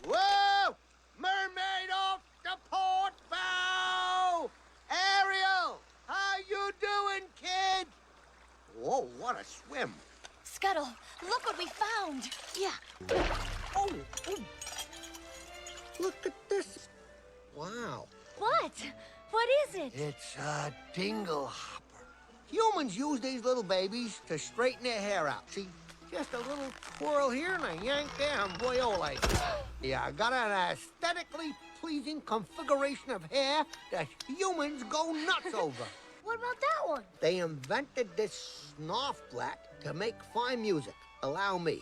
Whoa! Mermaid off the port bow! Ariel, how you doing, kid? Whoa, what a swim. Scuttle, look what we found. Yeah. Oh, oh. Look at this. Wow. What? What is it? It's a dingle hopper. Humans use these little babies to straighten their hair out. See, just a little twirl here and a yank there and boy-o-lay. Yeah, I got an aesthetically pleasing configuration of hair that humans go nuts over. What about that one? They invented this snarf blat to make fine music. Allow me.